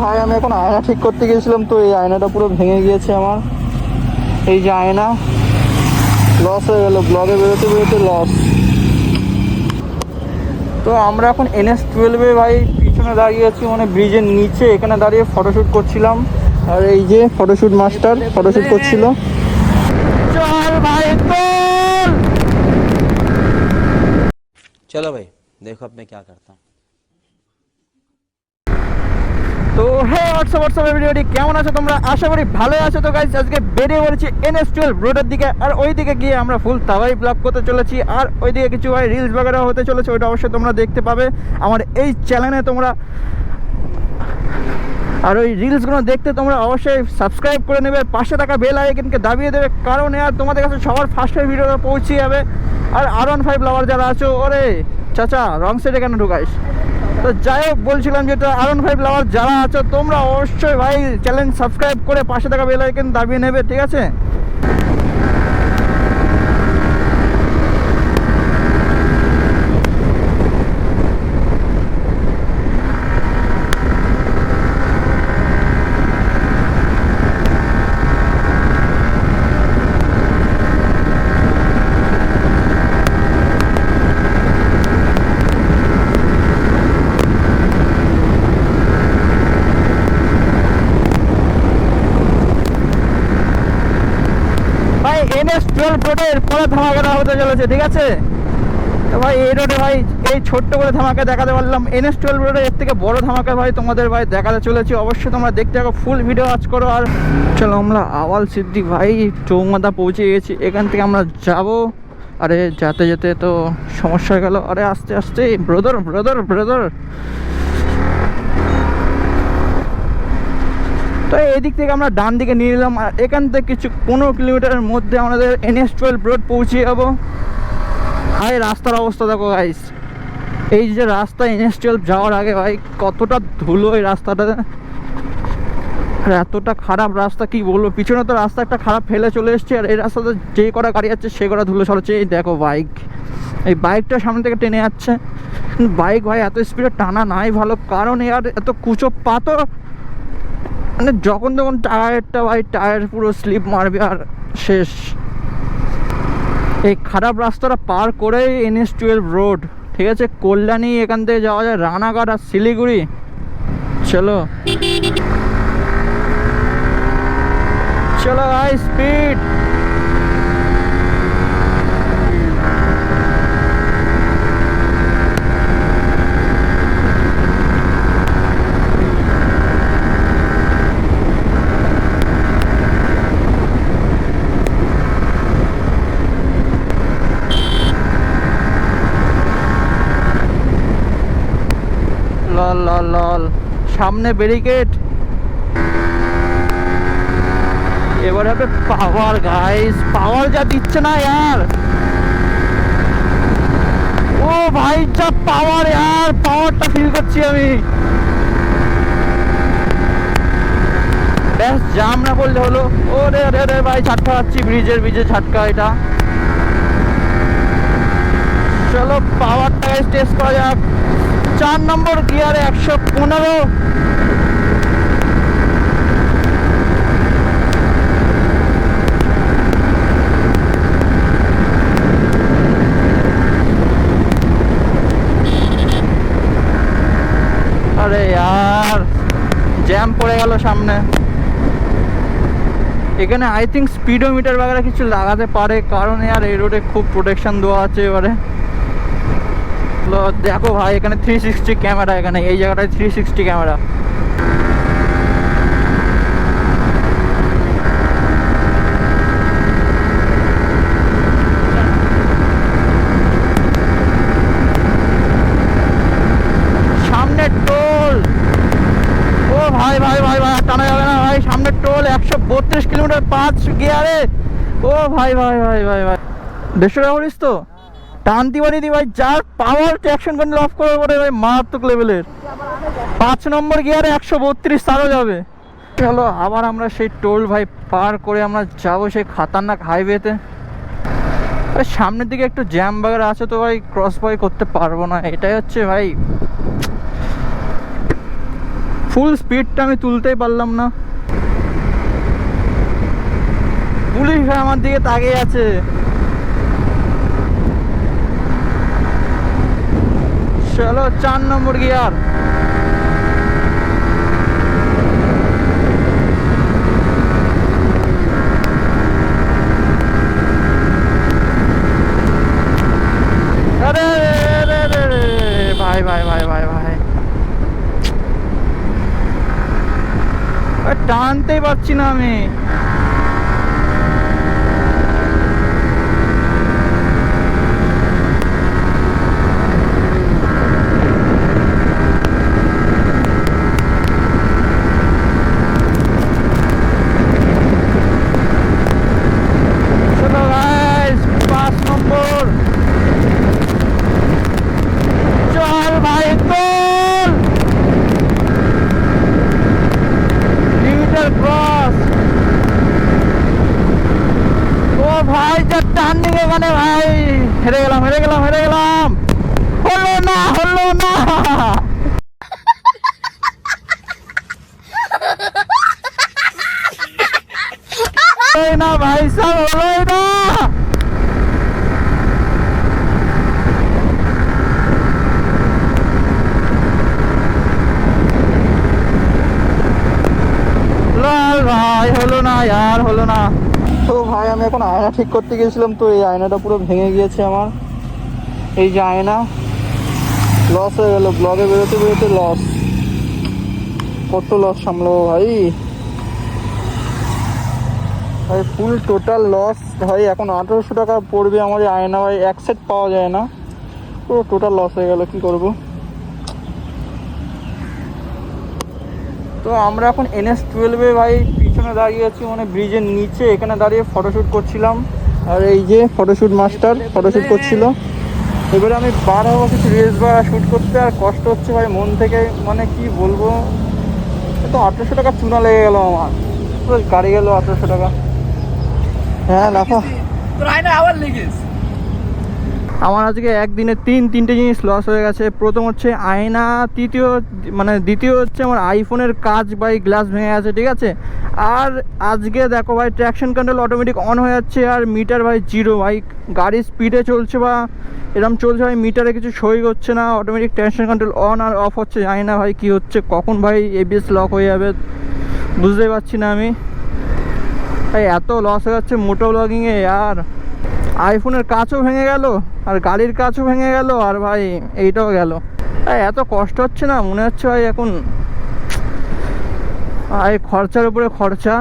ভাই আমি এখন আয়না ঠিক করতে গিয়েছিলাম, তো এই আয়নাটা পুরো ভেঙে গিয়েছে আমার। এই যে আয়না, লস হয়ে গেল, ব্লগে বেরোতে বেরোতে লস। তো আমরা এখন NH-12 ভাই পিছনে দাঁড়িয়ে আছি, মানে ব্রিজের নিচে, এখানে দাঁড়িয়ে ফটোশ্যুট করছিলাম। আর এই যে ফটোশ্যুট মাস্টার ফটোশ্যুট করছিল। চল ভাই চল। चलो भाई देखो अब मैं क्या करता हूँ। তো হে হোয়াটসঅ্যাপ ভিডিওটি কেমন আছো তোমরা? আশা করি ভালো আছো। তো গাইস আজকে বেরিয়ে পড়েছি NH-12 রোডের দিকে, আর ওই দিকে গিয়ে আমরা ফুল তাওয়াই ব্লগ করতে চলেছি। আর ওইদিকে কিছু ভাই রিলস বাগেরা হতে চলেছে, ওইটা অবশ্যই তোমরা দেখতে পাবে আমার এই চ্যানেলে তোমরা। আর ওই রিলসগুলো দেখতে তোমরা অবশ্যই সাবস্ক্রাইব করে নেবে, পাশে থাকা বেল আইকনকে দাবিয়ে দেবে, কারণ আর তোমাদের কাছে সবার ফার্স্টে ভিডিওটা পৌঁছে যাবে। আর R15 লাভার যারা আছো, ওরে চাচা রং সাইডে কেন ঢুকাইস? তো যাই হোক, বলছিলাম যেটা R15 লাভার যারা আছো তোমরা অবশ্যই ভাই চ্যানেল সাবস্ক্রাইব করে পাশে থাকা বেল আইকন দাবিয়ে নেবে, ঠিক আছে? NH-12 রোডের পরে ধামাকাটা হতে চলেছে, ঠিক আছে? তো ভাই এই রোডে ভাই এই ছোট্ট করে ধামাকা দেখাতে পারলাম। NH-12 রোডে এর থেকে বড় ধামাকা ভাই তোমাদের ভাই দেখাতে চলেছি, অবশ্যই তোমরা দেখতে থাকো, ফুল ভিডিও ওয়াচ করো। আর চলো আমরা আওয়াল সিদ্দিক ভাই চৌমাথা পৌঁছে গেছি, এখান থেকে আমরা যাব। আরে যেতে যেতে তো সমস্যা হয়ে গেল, আরে আস্তে আস্তে ব্রাদার ব্রাদার ব্রাদার। তো এই দিক থেকে আমরা ডান দিকে নিয়ে নিলাম, আর এখান থেকে কিছু 15 কিলোমিটারের মধ্যে আমাদের NH-12 রোড পৌঁছে যাবো। ভাই রাস্তার অবস্থা দেখো গাইস, এই যে রাস্তা NH-12 যাওয়ার আগে ভাই কতটা ধুলো এই রাস্তাটা, আর এতটা খারাপ রাস্তা কি বলবো। পিছনে তো রাস্তা একটা খারাপ ফেলে চলে এসছে, আর এই রাস্তাতে যে কটা গাড়ি যাচ্ছে সে কটা ধুলো সরছে। এই দেখো বাইক, এই বাইকটা সামনে থেকে টেনে যাচ্ছে। বাইক ভাই এত স্পিডে টানা নাই ভালো, কারণ এর এত কুচো পাথর, মানে যখন তখন টায়ারটা ভাই টায়ার পুরো স্লিপ মারবে আর শেষ। এই খারাপ রাস্তাটা পার করে NH-12 রোড, ঠিক আছে? কল্যাণী, এখান থেকে যাওয়া যায় রানাঘাট আর শিলিগুড়ি। চলো চলো ভাই স্পিড। লল লল লল, সামনে ব্যারিকেড। এবার হবে পাওয়ার গাইস, পাওয়ার যা দিচ্ছে না यार, ও ভাই যা পাওয়ার यार, পাওয়ারটা ফিল করছি আমি। ব্যাস জাম না বললে হলো। ওরে রে রে ভাই ঝাটকা খাচ্ছি, ব্রিজে ঝাটকা এটা। চলো পাওয়ারটা টেস্ট করা যাক। 4 নম্বর গিয়ারে 115। আরে यार জ্যাম পড়ে গেল সামনে। এখানে আই থিঙ্ক স্পিডোমিটার বাগেরা কিছু লাগাতে পারে, কারণ यार এই রোডে খুব প্রোটেকশন দেওয়া আছে। এবারে দেখো ভাই এখানে 360 ক্যামেরা, এখানে এই জায়গাটায় 360 ক্যামেরা। সামনে টোল, ও ভাই ভাই ভাই ভাই টানা যাবে না ভাই, সামনে টোল 132 কিলোমিটার 5 গিয়ারে। ও ভাই ভাই ভাই ভাই ভাই 150 টাকা করিস তো টানতি পারি দি ভাই, যার পাওয়ার ট্র্যাকশন কন্ট্রোল অফ করার পরে ভাই মারাত্মক লেভেলের। 5 নম্বর গিয়ারে 132 তারও যাবে। চলো আবার আমরা সেই টোল ভাই পার করে আমরা যাবো সেই খাতারনাক হাইওয়েতে। সামনের দিকে একটু জ্যাম বাগের আছে, তো ভাই ক্রস ভাই করতে পারবো না, এটাই হচ্ছে ভাই ফুল স্পিডটা আমি তুলতেই পারলাম না। পুলিশ ভাই আমার দিকে তাকিয়ে আছে। চলো 4 নম্বর গিয়ার। আরে রে রে রে, ভাই ভাই ভাই ভাই ভাই, টানতেই পারছি না আমি। চলো গাইস 5 নম্বর। চল ভাই তোল, লিমিটার ক্রস। ও ভাই যা টার্নিং এখানে ভাই, হেরে গেলাম হেরে গেলাম হেরে গেলাম। হলো না হলো না, হলোই না ভাই সাহেব, হলোই না। লাল ভাই হলো না यार, হলো না। তো ভাই আমি এখন আয়না ঠিক করতে গিয়েছিলাম, তো এই আয়নাটা পুরো ভেঙে গিয়েছে আমার। এই যে আয়না, লস হয়ে গেল, ব্লগে বেরোতে বেরোতে লস। কত লস সামলাবো ভাই, ভাই ফুল টোটাল লস ভাই। এখন 1800 টাকা পড়বে আমার এই আয়না ভাই, এক সেট পাওয়া যায় না, পুরো টোটাল লস হয়ে গেল, কি করব। তো আমরা এখন NS12 ভাই পিছনে দাঁড়িয়ে আছি, মানে ব্রিজের নিচে, এখানে দাঁড়িয়ে ফটোশ্যুট করছিলাম। আর এই যে ফটোশ্যুট মাস্টার ফটোশ্যুট করছিল। এবারে আমি বার হয়ে বসেছি রিলস বা শ্যুট করতে, আর কষ্ট হচ্ছে ভাই মন থেকে, মানে কি বলবো। তো 1800 টাকা চুনা লেগে গেল আমার, পুরো গাড়ি গেল 1800 টাকা। হ্যাঁ লাফা, আমার আজকে একদিনে তিনটে জিনিস লস হয়ে গেছে। প্রথম হচ্ছে আয়না, দ্বিতীয় হচ্ছে আমার আইফোনের কাচ বাই গ্লাস ভেঙে গেছে, ঠিক আছে। আর আজকে দেখো ভাই ট্র্যাকশন কন্ট্রোল অটোমেটিক অন হয়ে যাচ্ছে, আর মিটার ভাই জিরো ভাই। গাড়ি স্পিডে চলছে বা এরকম চলছে ভাই, মিটারে কিছু সই করছে না, অটোমেটিক ট্র্যাকশন কন্ট্রোল অন আর অফ হচ্ছে, জানি না ভাই কী হচ্ছে, কখন ভাই ABS লক হয়ে যাবে বুঝতেই পারছি না আমি। ভাই এত লস হয়ে যাচ্ছে মোটো ব্লগিংয়ে, আর আইফোনের কাচও ভেঙে গেল, আর গাড়ির কাচও ভেঙে গেল, আর ভাই এইটাও গেল। ভাই এত কষ্ট হচ্ছে না, মনে হচ্ছে ভাই এখন ভাই খরচার উপরে খরচা।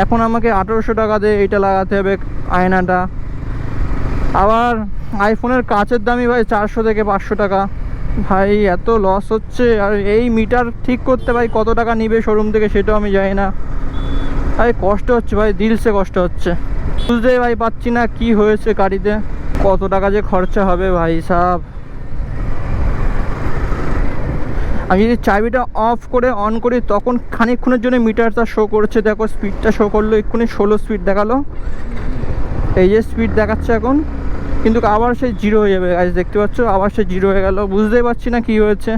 এখন আমাকে 1800 টাকা দিয়ে এইটা লাগাতে হবে আয়নাটা, আবার আইফোনের কাচের দামই ভাই 400 থেকে 500 টাকা। ভাই এত লস হচ্ছে, আর এই মিটার ঠিক করতে ভাই কত টাকা নিবে শোরুম থেকে সেটাও আমি জানি না। ভাই কষ্ট হচ্ছে ভাই, দিলসে কষ্ট হচ্ছে, বুঝতেই ভাই পাচ্ছি না কি হয়েছে গাড়িতে, কত টাকা যে খরচা হবে ভাই সাহেব। আমি যদি চাবিটা অফ করে অন করি তখন খানিকক্ষণের জন্য মিটারটা শো করছে, দেখো স্পিডটা শো করলো, এক্ষুনি 16 স্পিড দেখালো, এই যে স্পিড দেখাচ্ছে এখন, কিন্তু আবার সেই জিরো হয়ে যাবে গাইস, দেখতে পাচ্ছ আবার সে জিরো হয়ে গেল, বুঝতেই পারছি না কি হয়েছে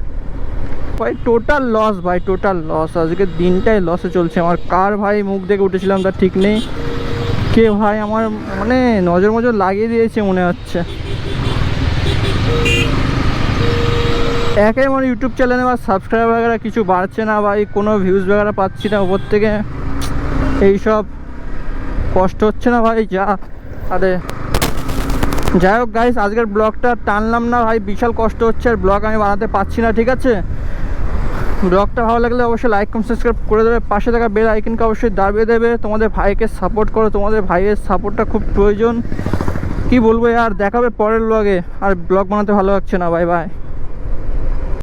ভাই। টোটাল লস ভাই, টোটাল লস, আজকে দিনটাই লসে চলছে আমার। কার ভাই মুখ দেখে উঠেছিলাম তার ঠিক নেই, কে ভাই আমার মানে নজর লাগিয়ে দিয়েছে মনে হচ্ছে। একে আমার ইউটিউব চ্যানেলে আমার সাবস্ক্রাইব वगैरह কিছু বাড়ছে না ভাই, কোনো ভিউজ वगैरह পাচ্ছি না ওপর থেকে, এইসব কষ্ট হচ্ছে না ভাই যা। আরে যাই হোক গাইস, আজকের ব্লগটা টানলাম না ভাই, বিশাল কষ্ট হচ্ছে, আর ব্লগ আমি বানাতে পারছি না, ঠিক আছে। ব্লগটা ভালো লাগলে অবশ্যই লাইক কমেন্ট সাবস্ক্রাইব করে দেবে, পাশে থাকা বেল আইকনকে অবশ্যই দাবিয়ে দেবে। তোমাদের ভাইকে সাপোর্ট করো, তোমাদের ভাইয়ের সাপোর্টটা খুব প্রয়োজন। কি বলবো আর, দেখাবে পরের ব্লগে, আর ব্লগ বানাতে ভালো লাগছে না, বাই বাই।